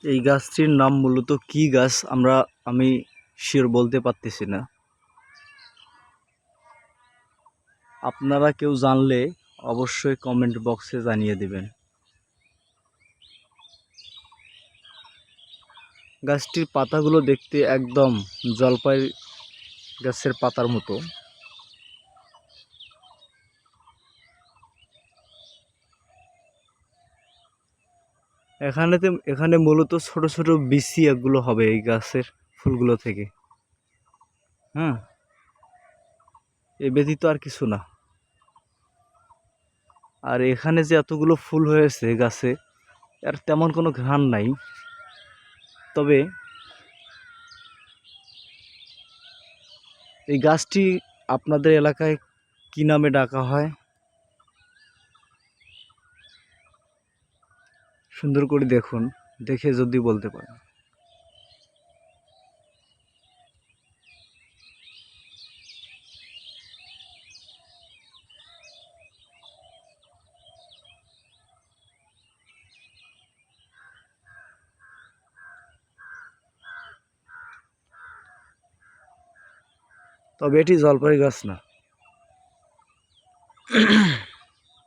এই গাছটির নাম মূলত কি গাছ আমি শিওর বলতে পারতেছি না। আপনারা কেউ জানলে অবশ্যই কমেন্ট বক্সে জানিয়ে দেবেন। গাছটির পাতাগুলো দেখতে একদম জলপাই গাছের পাতার মতো। এখানে মূলত ছোট ছোট বিচি এগুলো হবে এই গাছের ফুলগুলো থেকে। হ্যাঁ, এ ব্যতীত আর কিছু না। আর এখানে যে এতগুলো ফুল হয়েছে গাছে, আর তেমন কোনো ঘ্রাণ নাই। তবে এই গাছটি আপনাদের এলাকায় কি নামে ডাকা হয় সুন্দর করে দেখুন, দেখে যদি বলতে পারেন। তবে এটি জলপাই গাছ না।